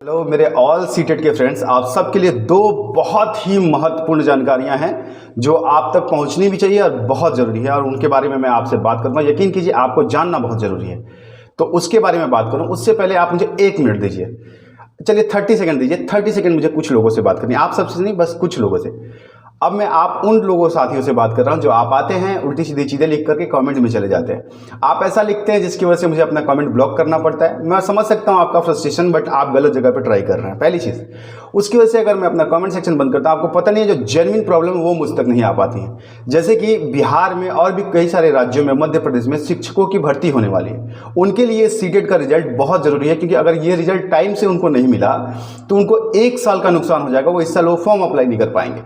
Hello मेरे all seated के friends, आप सबके लिए दो बहुत ही महत्वपूर्ण जानकारियां हैं जो आप तक पहुंचनी भी चाहिए और बहुत ज़रूरी है, और उनके बारे में मैं आपसे बात करूंगा। यकीन कीजिए आपको जानना बहुत ज़रूरी है, तो उसके बारे में बात करूं उससे पहले आप मुझे 1 मिनट दीजिए। चलिए 30 सेकंड दीजिए। 30 सेकंड मुझे कुछ लोगों से बात करनी है, आप सबसे नहीं, बस कुछ लोगों से। अब मैं आप उन लोगों साथियों से बात कर रहा हूं जो आप आते हैं उल्टी सीधी चीज़ें लिख करके कमेंट में चले जाते हैं। आप ऐसा लिखते हैं जिसकी वजह से मुझे अपना कमेंट ब्लॉक करना पड़ता है। मैं समझ सकता हूं आपका फ्रस्ट्रेशन, बट आप गलत जगह पे ट्राई कर रहे हैं, पहली चीज़। उसकी वजह से अगर मैं अपना कमेंट सेक्शन बंद करता हूं, आपको पता नहीं है जो जेन्युइन प्रॉब्लम है वो मुझ तक नहीं आ पाती है। जैसे कि बिहार में और भी कई सारे राज्यों में, मध्य प्रदेश में शिक्षकों की भर्ती होने वाली है। उनके लिए सीटेट का रिजल्ट बहुत ज़रूरी है, क्योंकि अगर ये रिजल्ट टाइम से उनको नहीं मिला तो उनको 1 साल का नुकसान हो जाएगा। वो इस साल वो फॉर्म अप्लाई नहीं कर पाएंगे,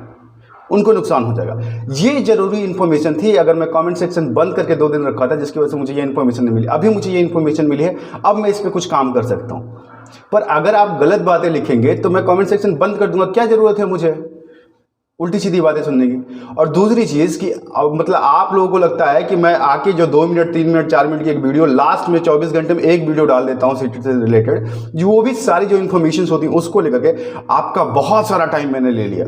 उनको नुकसान हो जाएगा। ये जरूरी इन्फॉर्मेशन थी। अगर मैं कमेंट सेक्शन बंद करके 2 दिन रखा था, जिसकी वजह से मुझे ये इन्फॉर्मेशन नहीं मिली, अभी मुझे ये इन्फॉर्मेशन मिली है, अब मैं इस पर कुछ काम कर सकता हूँ। पर अगर आप गलत बातें लिखेंगे तो मैं कमेंट सेक्शन बंद कर दूंगा। क्या जरूरत है मुझे उल्टी सीधी बातें सुनने की? और दूसरी चीज़ कि मतलब आप लोगों को लगता है कि मैं आके जो 2 मिनट 3 मिनट 4 मिनट की एक वीडियो, लास्ट में 24 घंटे में एक वीडियो डाल देता हूँ सीटेट से रिलेटेड, जो वो भी सारी जो इन्फॉर्मेशन होती है उसको लेकर के आपका बहुत सारा टाइम मैंने ले लिया,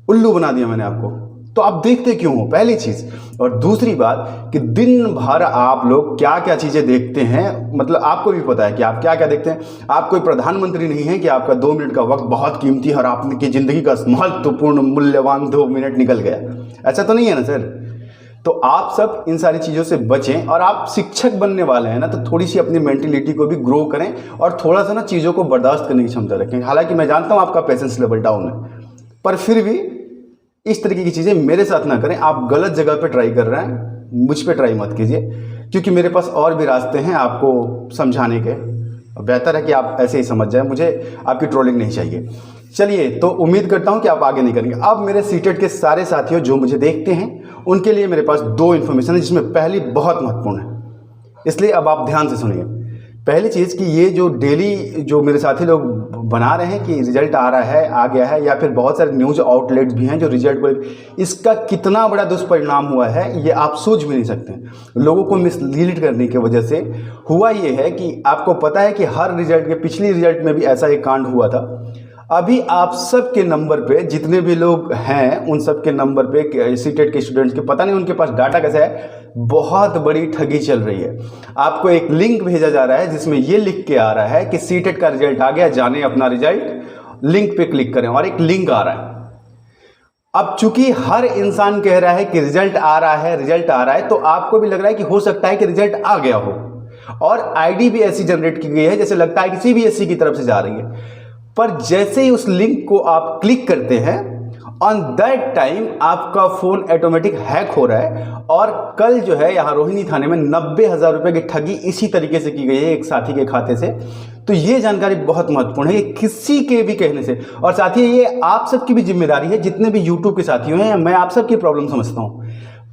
उल्लू बना दिया मैंने आपको। तो आप देखते क्यों हो, पहली चीज। और दूसरी बात कि दिन भर आप लोग क्या क्या चीजें देखते हैं, मतलब आपको भी पता है कि आप क्या क्या देखते हैं। आप कोई प्रधानमंत्री नहीं है कि आपका 2 मिनट का वक्त बहुत कीमती है और आपकी जिंदगी का महत्वपूर्ण मूल्यवान 2 मिनट निकल गया, ऐसा तो नहीं है ना सर। तो आप सब इन सारी चीज़ों से बचें, और आप शिक्षक बनने वाले हैं ना, तो थोड़ी सी अपनी मेंटेलिटी को भी ग्रो करें और थोड़ा सा ना चीज़ों को बर्दाश्त करने की क्षमता रखें। हालांकि मैं जानता हूँ आपका पेशेंस लेवल डाउन है, पर फिर भी इस तरीके की चीज़ें मेरे साथ ना करें। आप गलत जगह पे ट्राई कर रहे हैं, मुझ पे ट्राई मत कीजिए, क्योंकि मेरे पास और भी रास्ते हैं आपको समझाने के। बेहतर है कि आप ऐसे ही समझ जाएं, मुझे आपकी ट्रोलिंग नहीं चाहिए। चलिए, तो उम्मीद करता हूं कि आप आगे नहीं करेंगे। अब मेरे सीटेट के सारे साथियों जो मुझे देखते हैं, उनके लिए मेरे पास 2 इन्फॉर्मेशन है, जिसमें पहली बहुत महत्वपूर्ण है, इसलिए अब आप ध्यान से सुनिए। पहली चीज़ कि ये जो डेली जो मेरे साथी लोग बना रहे हैं कि रिजल्ट आ रहा है, आ गया है, या फिर बहुत सारे न्यूज़ आउटलेट्स भी हैं जो रिजल्ट को, इसका कितना बड़ा दुष्परिणाम हुआ है ये आप सोच भी नहीं सकते। लोगों को मिसलीड करने की वजह से हुआ ये है कि आपको पता है कि हर रिजल्ट के पिछली रिजल्ट में भी ऐसा एक कांड हुआ था। अभी आप सब के नंबर पे जितने भी लोग हैं, उन सब के नंबर पे सीटेट के स्टूडेंट्स के, पता नहीं उनके पास डाटा कैसा है, बहुत बड़ी ठगी चल रही है। आपको एक लिंक भेजा जा रहा है जिसमें ये लिख के आ रहा है कि सीटेट का रिजल्ट आ गया, जाने अपना रिजल्ट, लिंक पे क्लिक करें, और एक लिंक आ रहा है। अब चूंकि हर इंसान कह रहा है कि रिजल्ट आ रहा है, रिजल्ट आ रहा है, तो आपको भी लग रहा है कि हो सकता है कि रिजल्ट आ गया हो, और आईडी भी ऐसी जनरेट की गई है जैसे लगता है कि सीबीएसई की तरफ से जा रही है। पर जैसे ही उस लिंक को आप क्लिक करते हैं, ऑन दैट टाइम आपका फोन ऑटोमेटिक हैक हो रहा है। और कल जो है यहाँ रोहिणी थाने में 90,000 रुपए की ठगी इसी तरीके से की गई है एक साथी के खाते से। तो ये जानकारी बहुत महत्वपूर्ण है, ये किसी के भी कहने से। और साथी ये आप सबकी भी जिम्मेदारी है, जितने भी यूट्यूब के साथियों हैं, मैं आप सबकी प्रॉब्लम समझता हूँ,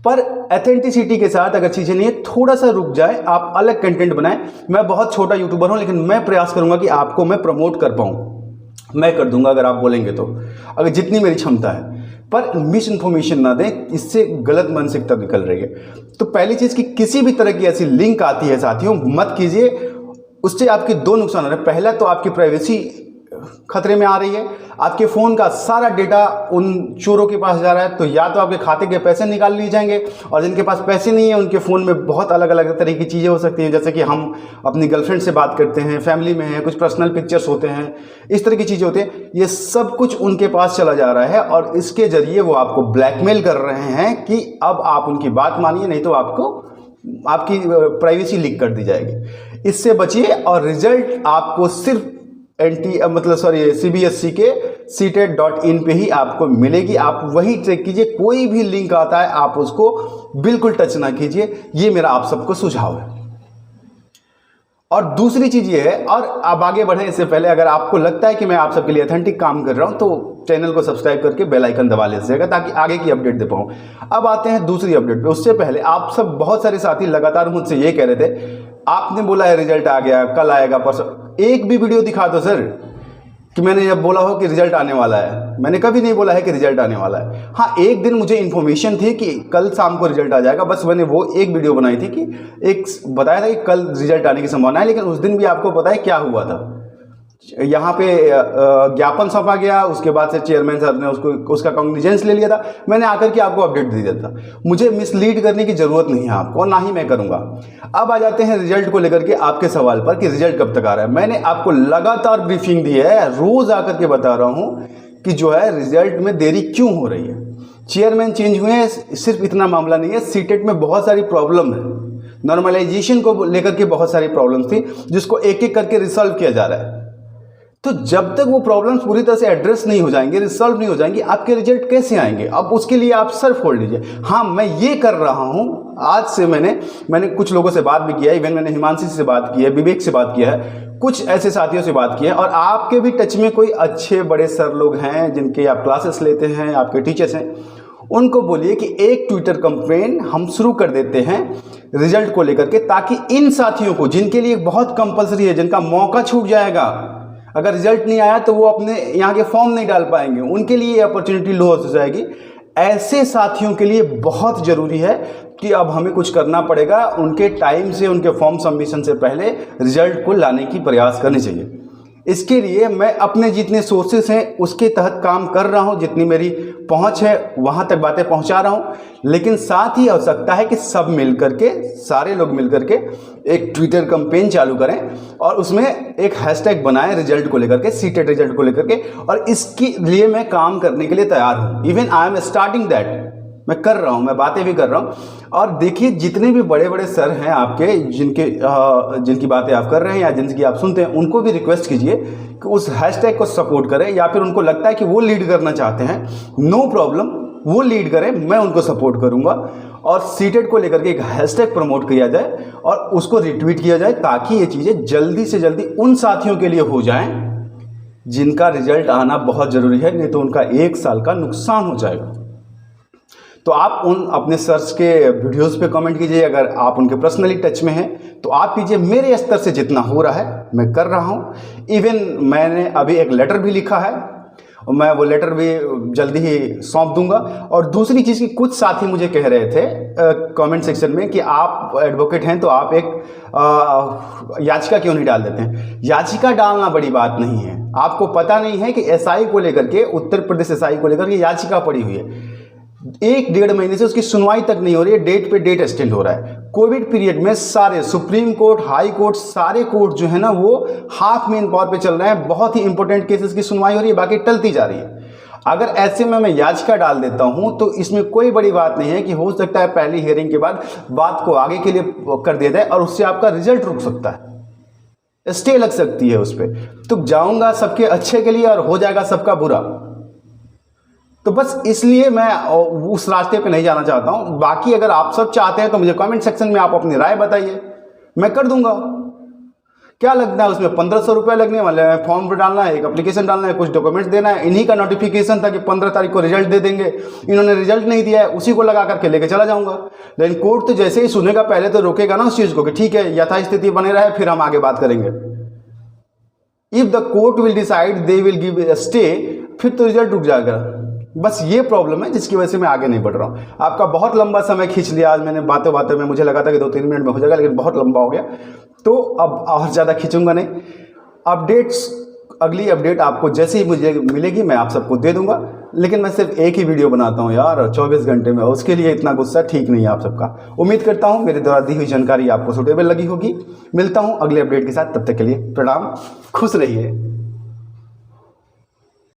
पर एथेंटिसिटी के साथ अगर चीज़ें नहीं है, थोड़ा सा रुक जाए, आप अलग कंटेंट बनाएं। मैं बहुत छोटा यूट्यूबर हूँ, लेकिन मैं प्रयास करूंगा कि आपको मैं प्रमोट कर पाऊँ। मैं कर दूंगा अगर आप बोलेंगे तो, अगर जितनी मेरी क्षमता है। पर मिस इन्फॉर्मेशन ना दें, इससे गलत मानसिकता निकल रही है। तो पहली चीज़ कि किसी भी तरह की ऐसी लिंक आती है साथियों, मत कीजिए। उससे आपके 2 नुकसान हो रहे हैं। पहला तो आपकी प्राइवेसी खतरे में आ रही है, आपके फ़ोन का सारा डेटा उन चोरों के पास जा रहा है। तो या तो आपके खाते के पैसे निकाल लिए जाएंगे, और जिनके पास पैसे नहीं है उनके फ़ोन में बहुत अलग अलग तरह की चीज़ें हो सकती हैं, जैसे कि हम अपनी गर्लफ्रेंड से बात करते हैं, फैमिली में हैं, कुछ पर्सनल पिक्चर्स होते हैं, इस तरह की चीज़ें होती हैं। ये सब कुछ उनके पास चला जा रहा है, और इसके ज़रिए वो आपको ब्लैकमेल कर रहे हैं कि अब आप उनकी बात मानिए, नहीं तो आपको आपकी प्राइवेसी लीक कर दी जाएगी। इससे बचिए। और रिजल्ट आपको सिर्फ सीबीएसई के सीटेट.in पे ही आपको मिलेगी। आप वही चेक कीजिए, कोई भी लिंक आता है आप उसको बिल्कुल टच ना कीजिए। ये मेरा आप सबको सुझाव है। और दूसरी चीज ये है, और आप आगे बढ़ें इससे पहले, अगर आपको लगता है कि मैं आप सबके लिए ऑथेंटिक काम कर रहा हूं, तो चैनल को सब्सक्राइब करके बेल आइकन दबा लीजिएगा, ताकि आगे की अपडेट दे पाऊं। अब आते हैं दूसरी अपडेट पे। उससे पहले आप सब बहुत सारे साथी लगातार मुझसे ये कह रहे थे, आपने बोला है रिजल्ट आ गया, कल आएगा, परसों। एक भी वीडियो दिखा दो सर कि मैंने जब बोला हो कि रिजल्ट आने वाला है। मैंने कभी नहीं बोला है कि रिजल्ट आने वाला है। हाँ, एक दिन मुझे इन्फॉर्मेशन थी कि कल शाम को रिजल्ट आ जाएगा, बस मैंने वो एक वीडियो बनाई थी कि एक बताया था कि कल रिजल्ट आने की संभावना है। लेकिन उस दिन भी आपको पता है क्या हुआ था, यहाँ पे ज्ञापन सौंपा गया, उसके बाद से चेयरमैन सर ने उसका कॉग्निजेंस ले लिया था, मैंने आकर के आपको अपडेट दे दिया था। मुझे मिसलीड करने की ज़रूरत नहीं है आपको, और ना ही मैं करूँगा। अब आ जाते हैं रिजल्ट को लेकर के आपके सवाल पर कि रिजल्ट कब तक आ रहा है। मैंने आपको लगातार ब्रीफिंग दी है, रोज़ आकर के बता रहा हूँ कि जो है रिजल्ट में देरी क्यों हो रही है। चेयरमैन चेंज हुए हैं, सिर्फ इतना मामला नहीं है, सीटेट में बहुत सारी प्रॉब्लम है, नॉर्मलाइजेशन को लेकर के बहुत सारी प्रॉब्लम्स थी जिसको एक एक करके रिसॉल्व किया जा रहा है। तो जब तक वो प्रॉब्लम्स पूरी तरह से एड्रेस नहीं हो जाएंगे, रिसॉल्व नहीं हो जाएंगी, आपके रिजल्ट कैसे आएंगे? अब उसके लिए आप सर फोड़ लीजिए। हाँ, मैं ये कर रहा हूँ, आज से मैंने कुछ लोगों से बात भी किया है, इवन मैंने हिमांशी से बात की है, विवेक से बात किया है, कुछ ऐसे साथियों से बात की है, और आपके भी टच में कोई अच्छे बड़े सर लोग हैं जिनके आप क्लासेस लेते हैं, आपके टीचर्स हैं, उनको बोलिए कि एक ट्विटर कैंपेन हम शुरू कर देते हैं रिजल्ट को लेकर के, ताकि इन साथियों को जिनके लिए बहुत कंपलसरी है, जिनका मौका छूट जाएगा, अगर रिजल्ट नहीं आया तो वो अपने यहाँ के फॉर्म नहीं डाल पाएंगे, उनके लिए ये अपॉर्चुनिटी लॉस हो जाएगी। ऐसे साथियों के लिए बहुत ज़रूरी है कि अब हमें कुछ करना पड़ेगा, उनके टाइम से, उनके फॉर्म सबमिशन से पहले रिजल्ट को लाने की प्रयास करनी चाहिए। इसके लिए मैं अपने जितने सोर्सेस हैं उसके तहत काम कर रहा हूं, जितनी मेरी पहुंच है वहां तक बातें पहुंचा रहा हूं, लेकिन साथ ही आवश्यकता है कि सब मिल करके, सारे लोग मिल करके एक ट्विटर कैंपेन चालू करें और उसमें एक हैशटैग बनाएं रिजल्ट को लेकर के, सीटेट रिजल्ट को लेकर के, और इसके लिए मैं काम करने के लिए तैयार हूं। Even I am starting that, मैं कर रहा हूँ, मैं बातें भी कर रहा हूँ। और देखिए, जितने भी बड़े बड़े सर हैं आपके, जिनकी बातें आप कर रहे हैं या जिनकी आप सुनते हैं, उनको भी रिक्वेस्ट कीजिए कि उस हैशटैग को सपोर्ट करें, या फिर उनको लगता है कि वो लीड करना चाहते हैं, नो प्रॉब्लम, वो लीड करें, मैं उनको सपोर्ट करूँगा। और सीटेट को लेकर के एक हैशटैग प्रमोट किया जाए और उसको रिट्वीट किया जाए, ताकि ये चीज़ें जल्दी से जल्दी उन साथियों के लिए हो जाएँ जिनका रिजल्ट आना बहुत ज़रूरी है, नहीं तो उनका 1 साल का नुकसान हो जाएगा। तो आप उन अपने सर्च के वीडियोस पे कमेंट कीजिए, अगर आप उनके पर्सनली टच में हैं तो आप कीजिए। मेरे स्तर से जितना हो रहा है मैं कर रहा हूँ। इवन मैंने अभी एक लेटर भी लिखा है और मैं वो लेटर भी जल्दी ही सौंप दूंगा। और दूसरी चीज़ की, कुछ साथी मुझे कह रहे थे कमेंट सेक्शन में कि आप एडवोकेट हैं तो आप एक याचिका क्यों नहीं डाल देते हैं। याचिका डालना बड़ी बात नहीं है। आपको पता नहीं है कि एसआई को लेकर के, उत्तर प्रदेश एसआई को लेकर के याचिका पड़ी हुई है, 1-1.5 महीने से उसकी सुनवाई तक नहीं हो रही है, डेट पे डेट एक्सटेंड हो रहा है। कोविड पीरियड में सारे सुप्रीम कोर्ट, हाई कोर्ट, सारे कोर्ट जो है ना वो हाफ मेन पावर पे चल रहे हैं। बहुत ही इंपॉर्टेंट केसेस की सुनवाई हो रही है, बाकी टलती जा रही है। अगर ऐसे में मैं याचिका डाल देता हूं तो इसमें कोई बड़ी बात नहीं है कि हो सकता है पहली हियरिंग के बाद बात को आगे के लिए कर दिया जाए और उससे आपका रिजल्ट रुक सकता है, स्टे लग सकती है उस पर। तो जाऊंगा सबके अच्छे के लिए और हो जाएगा सबका बुरा। तो बस इसलिए मैं उस रास्ते पे नहीं जाना चाहता हूं। बाकी अगर आप सब चाहते हैं तो मुझे कमेंट सेक्शन में आप अपनी राय बताइए, मैं कर दूंगा। क्या लगता है उसमें 1500 रुपये लगने वाले हैं, फॉर्म पर डालना है, एक एप्लीकेशन डालना है, कुछ डॉक्यूमेंट्स देना है। इन्हीं का नोटिफिकेशन था कि 15 तारीख को रिजल्ट दे देंगे, इन्होंने रिजल्ट नहीं दिया है, उसी को लगा करके लेके चला जाऊंगा। लेकिन कोर्ट तो जैसे ही सुनेगा पहले तो रोकेगा ना उस चीज़ को कि ठीक है यथास्थिति बने रहे, फिर हम आगे बात करेंगे। If the court will decide they will give a stay, फिर तो रिजल्ट रुक जाएगा। बस ये प्रॉब्लम है जिसकी वजह से मैं आगे नहीं बढ़ रहा हूँ। आपका बहुत लंबा समय खींच लिया आज मैंने, बातें बातें में मुझे लगा था कि 2-3 मिनट में हो जाएगा, लेकिन बहुत लंबा हो गया, तो अब और ज़्यादा खींचूंगा नहीं। अपडेट्स, अगली अपडेट आपको जैसे ही मुझे मिलेगी मैं आप सबको दे दूंगा। लेकिन मैं सिर्फ एक ही वीडियो बनाता हूँ यार 24 घंटे में, उसके लिए इतना गुस्सा ठीक नहीं है आप सबका। उम्मीद करता हूँ मेरे द्वारा दी हुई जानकारी आपको सूटेबल लगी होगी। मिलता हूँ अगले अपडेट के साथ, तब तक के लिए प्रणाम, खुश रहिए।